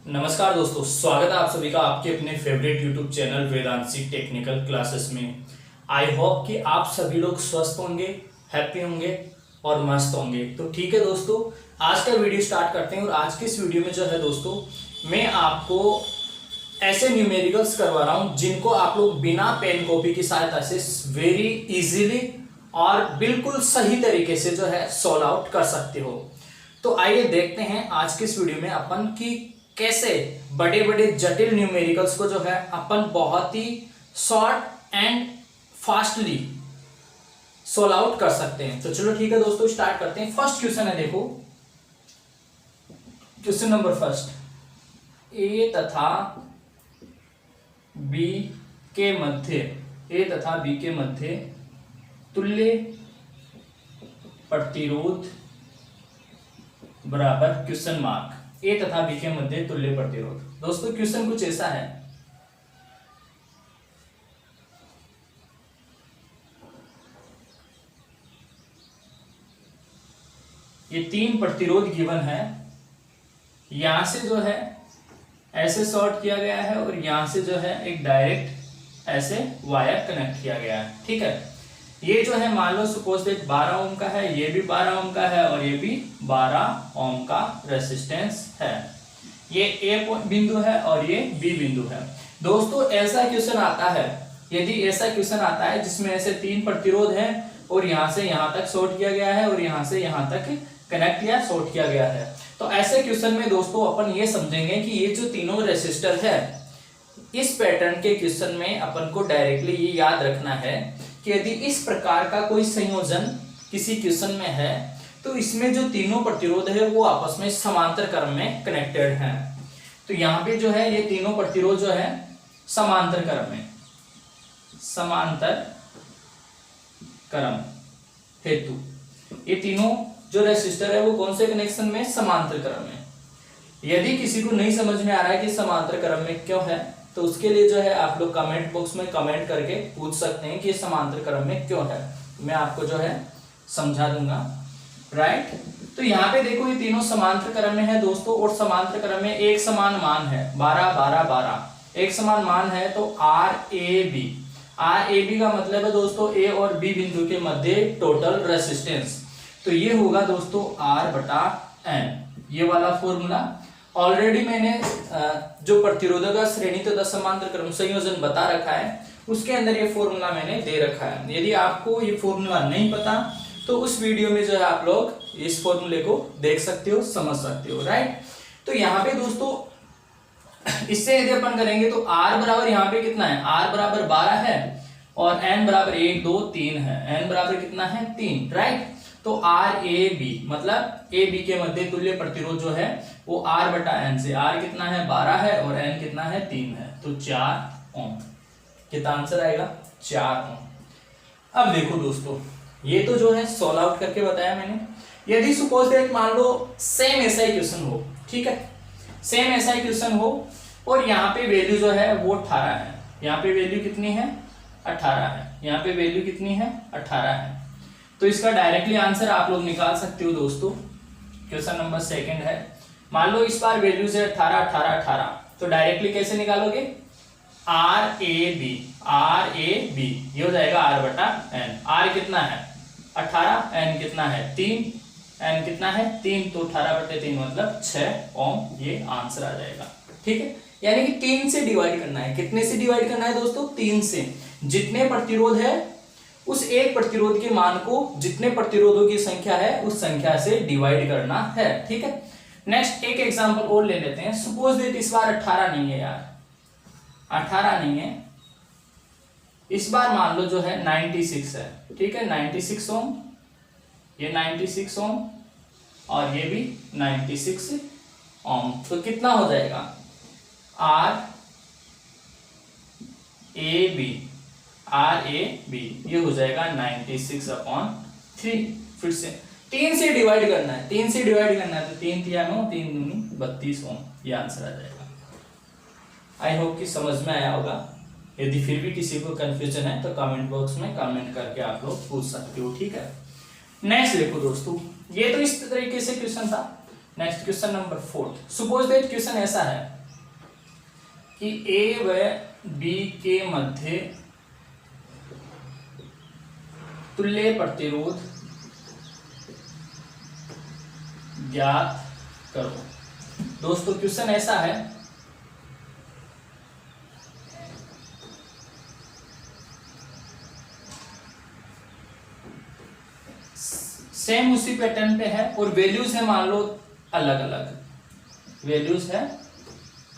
नमस्कार दोस्तों, स्वागत है आप सभी का आपके अपने favourite YouTube channel Vedanshi technical classes में। आई होप कि आप सभी लोग स्वस्थ होंगे, हैप्पी होंगे और मस्त होंगे। तो ठीक है दोस्तों, आज का वीडियो स्टार्ट करते हैं। और आज के इस वीडियो में जो है दोस्तों, मैं आपको ऐसे न्यूमेरिकल्स करवा रहा हूं जिनको आप लोग बिना पेन कॉपी की सहायता से वेरी इजीली और बिल्कुल सही तरीके से जो है सॉल्व आउट कर सकते हो। तो आइए देखते हैं आज के इस वीडियो में अपन की कैसे बड़े बड़े जटिल न्यूमेरिकल्स को जो है अपन बहुत ही short and fastly solve out कर सकते हैं। तो चलो ठीक है दोस्तों, स्टार्ट करते हैं। फर्स्ट क्वेश्चन है, देखो क्वेश्चन नंबर फर्स्ट, ए तथा बी के मध्य तुल्य प्रतिरोध बराबर क्वेश्चन मार्क। ए तथा बी के मध्य तुल्य प्रतिरोध। दोस्तों क्वेश्चन कुछ ऐसा है, ये तीन प्रतिरोध गिवन है, यहां से जो है ऐसे शॉर्ट किया गया है और यहां से जो है एक डायरेक्ट ऐसे वायर कनेक्ट किया गया है। ठीक है, ये जो है मान लो सपोज दैट 12 ओम का है, ये भी 12 ओम का है और ये भी 12 ओम का रेसिस्टेंस है। ये ए बिंदु है और ये बी बिंदु है। दोस्तों ऐसा क्वेश्चन आता है, यदि ऐसा क्वेश्चन आता है जिसमें ऐसे तीन प्रतिरोध हैं और यहां से यहां तक शॉर्ट किया गया है और यहां से यहां तक कनेक्ट या शॉर्ट किया गया है, तो ऐसे क्वेश्चन में दोस्तों अपन ये समझेंगे कि ये जो तीनों रेसिस्टर है, इस पैटर्न के क्वेश्चन में अपन को डायरेक्टली ये याद रखना है कि यदि इस प्रकार का कोई संयोजन किसी क्वेश्चन में है तो इसमें जो तीनों प्रतिरोध है वो आपस में समांतर क्रम में कनेक्टेड हैं। तो यहाँ पे जो है ये तीनों प्रतिरोध जो है समांतर क्रम में, समांतर क्रम हेतु ये तीनों जो रेसिस्टर है वो कौन से कनेक्शन में, समांतर क्रम में। यदि किसी को नहीं समझ में आ रहा है कि समांतर क्रम में क्यों है, तो उसके लिए जो है आप लोग कमेंट बॉक्स में कमेंट करके पूछ सकते हैं कि ये समांतर क्रम में क्यों है, मैं आपको जो है समझा दूंगा। राइट, तो यहाँ पे देखो ये तीनों समांतर क्रम में है दोस्तों, और समांतर क्रम में एक समान मान है 12 12 12, एक समान मान है। तो आर ए बी का मतलब है दोस्तों ए और बी बिंदु के मध्य टोटल रेसिस्टेंस, तो ये होगा दोस्तों R/N। ये वाला फॉर्मूला ऑलरेडी मैंने जो प्रतिरोधक का श्रेणी तथा समांतर क्रम संयोजन बता रखा है, उसके अंदर ये फॉर्मूला मैंने दे रखा है। यदि आपको ये फॉर्मूला नहीं पता तो उस वीडियो में जो है आप लोग इस फॉर्मूले को देख सकते हो, समझ सकते हो। राइट, तो यहाँ पे दोस्तों इससे यदि अपन करेंगे तो R बराबर यहाँ पे कितना है, R बराबर 12 है और N बराबर 1 2 3 है। N बराबर कितना है, 3। राइट, तो आर ए बी मतलब ए बी के मध्य तुल्य प्रतिरोध जो है वो R/N से, R कितना है 12 है और N कितना है 3 है, तो 4 ओम। कितना आंसर आएगा, 4 ओम। अब देखो दोस्तों, ये तो जो है सॉल्व आउट करके बताया मैंने। यदि सपोज दैट मान लो सेम ऐसा ही क्वेश्चन हो, ठीक है, सेम ऐसा ही क्वेश्चन हो और यहाँ पे वैल्यू जो है वो 18 है, यहाँ पे वैल्यू कितनी है 18 है, यहाँ पे वैल्यू कितनी है 18 है, तो इसका डायरेक्टली आंसर आप लोग निकाल सकते हो दोस्तों। क्वेश्चन नंबर सेकंड है, मान लो इस बार वैल्यू से 18 18 18, तो डायरेक्टली कैसे निकालोगे, आर ए बी ये हो जाएगा R/N। R कितना है 18, N कितना है 3, N कितना है 3, तो 18/3 मतलब 6 ओम, ये आंसर आ जाएगा। ठीक है, यानी कि 3 से डिवाइड करना है। कितने से डिवाइड करना है दोस्तों, 3 से। जितने प्रतिरोध है उस एक प्रतिरोध के मान को जितने प्रतिरोधों की संख्या है उस संख्या से डिवाइड करना है। ठीक है, नेक्स्ट एक एग्जांपल और ले लेते हैं। सपोज दैट इस बार 18 नहीं है यार, 18 नहीं है, इस बार मान लो जो है 96 है। ठीक है, 96 ओम, ये 96 ओम और ये भी 96 ओम, तो कितना हो जाएगा, R ए बी ये हो जाएगा 96/3। फिर से 3 से डिवाइड करना है, 3 से डिवाइड करना है, तो 3 3 9 3 दूनी 32 ओम, ये आंसर आ जाएगा। आई होप कि समझ में आया होगा। यदि फिर भी किसी को कंफ्यूजन है तो कमेंट बॉक्स में कमेंट करके आप लोग पूछ सकते हो। ठीक है, नेक्स्ट देखो दोस्तों, ये तो इस तरीके से क्वेश्चन था। Next question number 4। Suppose that question ऐसा है कि ए व बी के मध्य तुल्य प्रतिरोध ज्ञात करो। दोस्तों क्वेश्चन ऐसा है सेम उसी पैटर्न पे है और वैल्यूज है मान लो अलग अलग, वैल्यूज है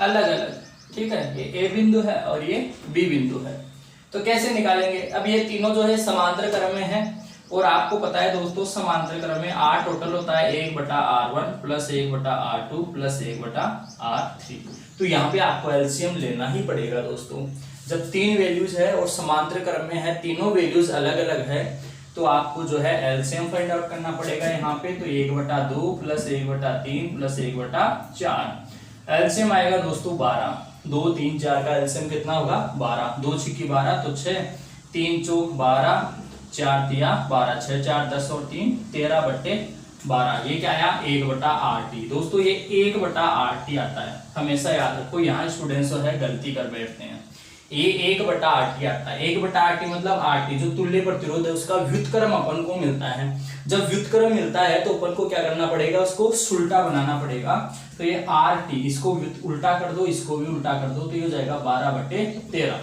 अलग अलग, ठीक है। ये ए बिंदु है और ये बी बिंदु है। तो कैसे निकालेंगे? अब ये तीनों जो है समांतर क्रम में है और आपको पता है दोस्तों समांतर क्रम में R टोटल होता है 1/R1 plus 1/R2 plus 1/R3। तो यहाँ पे आपको एलसीएम लेना ही पड़ेगा दोस्तों। जब तीन वैल्यूज है और समांतर क्रम में है, तीनों वैल्यूज अलग अलग है, तो आपको जो है एलसीएम फाइंड आउट करना पड़ेगा यहाँ पे। तो 1/2 प्लस 1/3 प्लस 1/4 एलसीएम आएगा दोस्तों 12। 2 3 4 का एलसीएम कितना होगा? 12। 2 छिक्की 12 तो 6, 3 चौक 12, 4 तिया 12, 6 4 10 और 3 13/12। ये क्या आया? 1/8। दोस्तों ये 1/8 आता है, हमेशा याद रखो। यहाँ स्टूडेंट्स जो है गलती कर बैठते हैं। ये 1/8 आता है। 1/8 मतलब 8 जो तुल्य प्रतिरोध है उसका व्युत्क्रम अपन को मिलता है। जब व्युत्क्रम मिलता है तो अपन को क्या करना पड़ेगा? उसको उल्टा बनाना पड़ेगा। तो ये RT, इसको उल्टा कर दो, इसको भी उल्टा कर दो, तो ये हो जाएगा 12/13।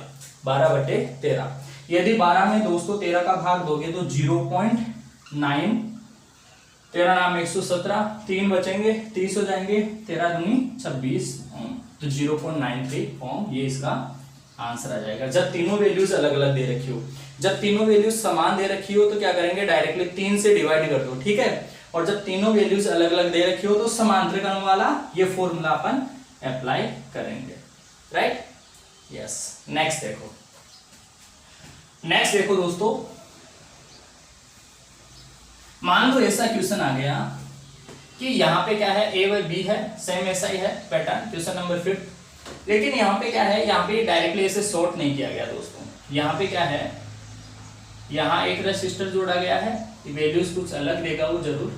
12/13। यदि 12 में दोस्तों 13 का भाग दोगे तो 0.9, 13 नाम 117, 3 बचेंगे 30 हो जाएंगे, 13 दूनी 26 ओम, तो 0.93 ओम ये इसका आंसर आ जाएगा। जब तीनों वैल्यूज अलग अलग दे रखी हो, जब तीनों वैल्यूज समान दे रखी हो तो क्या करेंगे? डायरेक्टली 3 से डिवाइड कर दो, ठीक है। और जब तीनों वैल्यूज अलग अलग दे रखी हो तो समांतर क्रम वाला ये फॉर्मूला अपन अप्लाई करेंगे, राइट? यस। नेक्स्ट देखो दोस्तों, मान लो ऐसा क्वेश्चन आ गया कि यहाँ पे क्या है? ए व बी है, सेम ऐसा ही है पैटर्न, क्वेश्चन नंबर 5। लेकिन यहाँ पे क्या है? यहाँ पे डायरेक्टली ऐसे सॉर्ट नहीं किया गया दोस्तों। यहाँ पे क्या है? यहाँ एक रेसिस्टर जोड़ा गया है, वैल्यूज कुछ अलग देगा वो जरूर।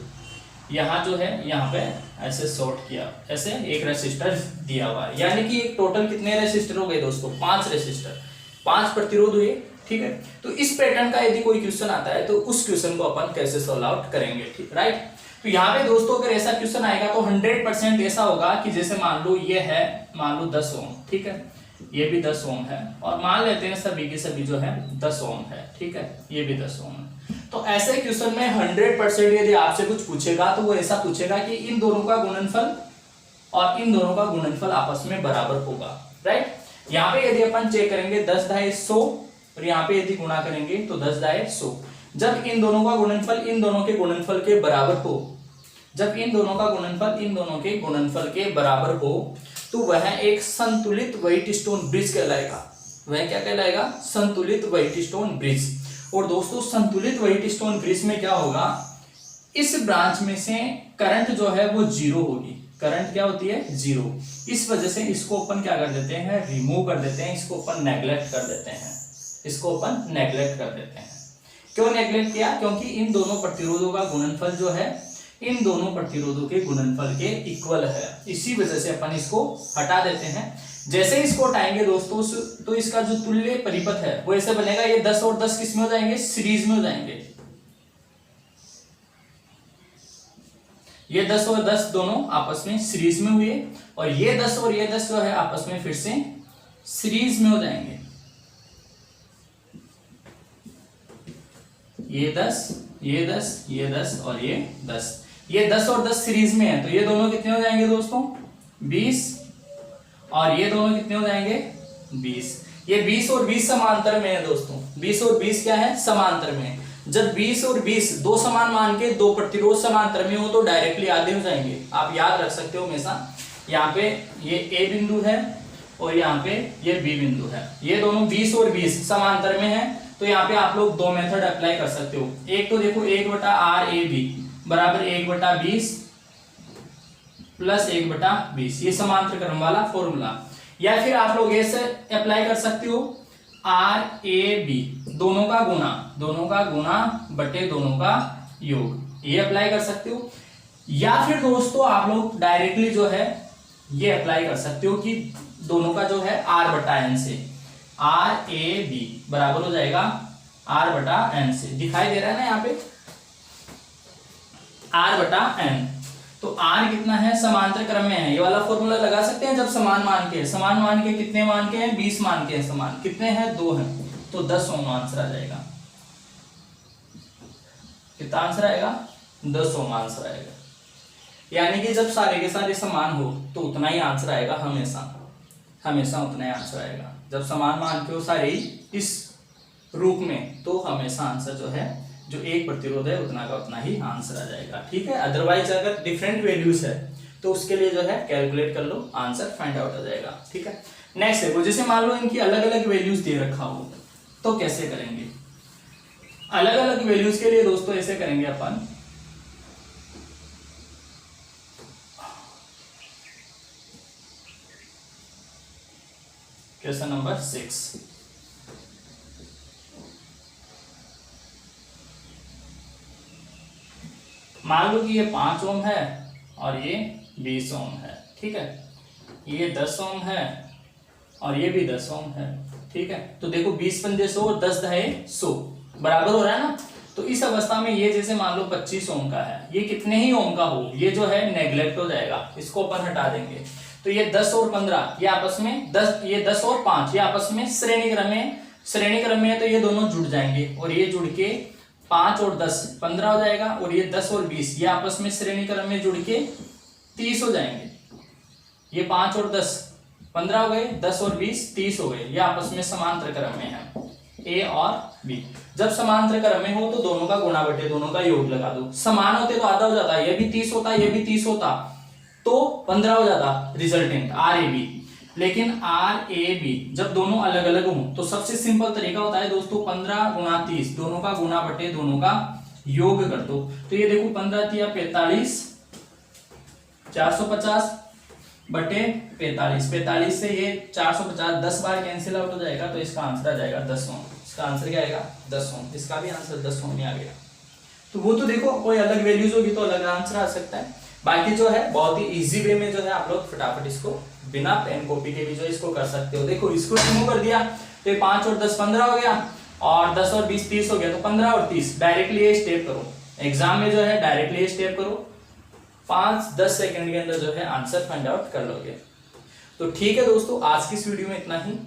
यहाँ जो है यहाँ पे ऐसे सॉर्ट किया, ऐसे एक रेसिस्टर दिया हुआ है, यानी कि एक टोटल कितने रेसिस्टर हो गए दोस्तों? 5 रेसिस्टर, 5 प्रतिरोध हुए, ठीक है। तो इस पैटर्न का यदि कोई क्वेश्चन आता है तो उस क्वेश्चन को अपन कैसे सॉल्व आउट करेंगे, ठीक, राइट? तो यहाँ पे दोस्तों अगर ऐसा क्वेश्चन आएगा तो 100% ऐसा होगा कि जैसे मान लो ये है, मान लो 10 ओम, ठीक है, ये भी 10 ओम है, और मान लेते हैं सभी के सभी जो है 10 ओम है, ठीक है, ये भी 10 ओम है। तो ऐसे क्वेश्चन में 100% यदि आपसे कुछ पूछेगा तो वो ऐसा पूछेगा कि इन दोनों का गुणनफल और इन दोनों का गुणनफल आपस में बराबर होगा, राइट? यहाँ पे यदि अपन चेक करेंगे 10 दाए 100 और यहाँ पे यदि गुणा करेंगे तो 10 दाए 100। जब इन दोनों का गुणनफल इन दोनों के गुणनफल के बराबर हो, जब इन दोनों का गुणनफल इन दोनों के गुणनफल के बराबर हो तो वह एक संतुलित व्हाइटस्टोन ब्रिज कहलाएगा। वह क्या कहलाएगा? संतुलित व्हाइटस्टोन ब्रिज। और दोस्तों संतुलित व्हाइटस्टोन ब्रिज में क्या होगा? इस ब्रांच में से करंट जो है वो 0 होगी। करंट क्या होती है? 0। इस वजह से इसको अपन क्या कर देते हैं? रिमूव कर देते हैं, इसको अपन नेग्लेक्ट कर देते हैं, इसको अपन नेग्लेक्ट कर देते हैं। क्यों नेग्लेक्ट किया? क्योंकि इन दोनों प्रतिरोधों का गुणनफल जो है इन दोनों प्रतिरोधों के गुणनफल के इक्वल है, इसी वजह से अपन इसको हटा देते हैं। जैसे इसको हटाएंगे दोस्तों तो इसका जो तुल्य परिपथ है वो ऐसे बनेगा, ये 10 और 10 किस में हो जाएंगे? सीरीज में हो जाएंगे। ये 10 और 10 दोनों आपस में सीरीज में हुए और ये 10 और ये 10 जो है आपस में फिर से सीरीज में हो जाएंगे। ये 10 ये 10 ये 10 और ये 10, ये 10 और 10 सीरीज में है तो ये दोनों कितने हो जाएंगे दोस्तों? 20। और ये दोनों कितने हो जाएंगे? 20। ये 20 और 20 समांतर में है दोस्तों। 20 और 20 क्या है? समांतर में। जब 20 और 20 दो समान मान के दो प्रतिरोध समांतर में हो तो डायरेक्टली आधे हो जाएंगे। आप याद रख सकते हो हमेशा। यहाँ पे ये ए बिंदु है और यहाँ पे ये बी बिंदु है। ये दोनों 20 और 20 समांतर में है तो यहाँ पे आप लोग दो मेथड अप्लाई कर सकते हो। एक तो देखो 1/RAB बराबर 1/20 प्लस 1/20, ये समांतर क्रम वाला फॉर्मूला। या फिर आप लोग ऐसे अप्लाई कर सकते हो RAB दोनों का गुना बटे दोनों का योग, ये अप्लाई कर सकते हो। या फिर दोस्तों आप लोग डायरेक्टली जो है ये अप्लाई कर सकते हो कि दोनों का जो है r बटा एन से, आर ए बी बराबर हो जाएगा r बटा एन से। दिखाई दे रहा है ना यहाँ पे r बटा एन। तो r कितना है, समांतर क्रम में है, ये वाला फॉर्मूला लगा सकते हैं जब समान मान के, समान मान के कितने मान के हैं, 20 मान के हैं, समान कितने हैं, 2 हैं, तो 10 ओम आंसर आ जाएगा। कितना आंसर आएगा, 10 ओम आंसर आएगा। यानी कि जब सारे के सारे समान हो तो उतना ही आंसर आएगा, हमेशा हमेशा उतना ही आंसर आएगा। जब समान मान के हो सारे ही इस रूप में तो हमेशा आंसर जो है, जो एक प्रतिरोध है उतना का उतना ही आंसर आ जाएगा। ठीक है, अदरवाइज अगर डिफरेंट वैल्यूज है तो उसके लिए जो है कैलकुलेट कर लो, आंसर फाइंड आउट हो जाएगा। ठीक है, नेक्स्ट देखो, जैसे मान लो इनकी अलग अलग वैल्यूज दे रखा हो तो कैसे करेंगे। अलग अलग वैल्यूज के लिए दोस्तों ऐसे करेंगे अपन, क्वेश्चन नंबर 6, मान लो कि ये 5 ओम है और ये 20 ओम है। ठीक है, ये 10 ओम है और ये भी 10 ओम है। ठीक है, तो देखो 20 पंजे 100 और 10 दहे 100 बराबर हो रहा है ना। तो इस अवस्था में ये जैसे मान लो 25 ओम का है, ये कितने ही ओम का हो, ये जो है नेग्लेक्ट हो जाएगा, इसको अपन हटा देंगे। तो ये 10 और 15 ये आपस में 10, ये 10 और 5 ये आपस में श्रेणी क्रम में है, तो ये दोनों जुड़ जाएंगे और ये जुड़ के 5 और 10 15 हो जाएगा, और ये 10 और 20 ये आपस में श्रेणी क्रम में जुड़ के 30 हो जाएंगे। ये 5 और 10 15 हो गए, 10 और 20 30 हो गए, ये आपस में समांतर क्रम में है, ए और बी। जब समांतर क्रम में हो तो दोनों का गुणा बटे दोनों का योग लगा दो। समान होते तो आधा हो जाता, ये भी 30 होता, ये भी 30 होता तो 15 हो जाता रिजल्टेंट आर ए बी। लेकिन आर ए बी जब दोनों अलग अलग हों तो सबसे सिंपल तरीका होता है दोस्तों 15 गुणा 30, दोनों का गुणा बटे दोनों का योग कर दो। तो ये देखो 15 तिया 45, 450 बटे 45, 45 से ये 450 10 बार कैंसिल आउट हो जाएगा, तो इसका आंसर आ जाएगा 10 ओम। इसका आंसर क्या आएगा, 10 ओम। इसका भी आंसर 10 ओम ही आ गया। तो वो तो देखो कोई अलग वैल्यूज होगी तो अलग आंसर आ सकता है। बाकी जो है बहुत ही इजी वे में जो है आप लोग फटाफट इसको बिना पेन कॉपी के भी जो इसको कर सकते हो। देखो इसको रिमूव कर दिया तो ये 5 और 10 15 हो गया, और 10 और 20 30 हो गया, तो 15 और 30 डायरेक्टली ये स्टेप करो, एग्जाम में जो है डायरेक्टली ये स्टेप करो, 5-10 सेकंड के अंदर जो है आंसर फाइंड आउट कर लोगे। तो ठीक है दोस्तों, आज की इस वीडियो में इतना ही,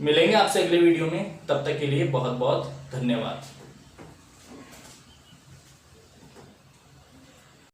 मिलेंगे आपसे अगले वीडियो में, तब तक के लिए बहुत बहुत धन्यवाद।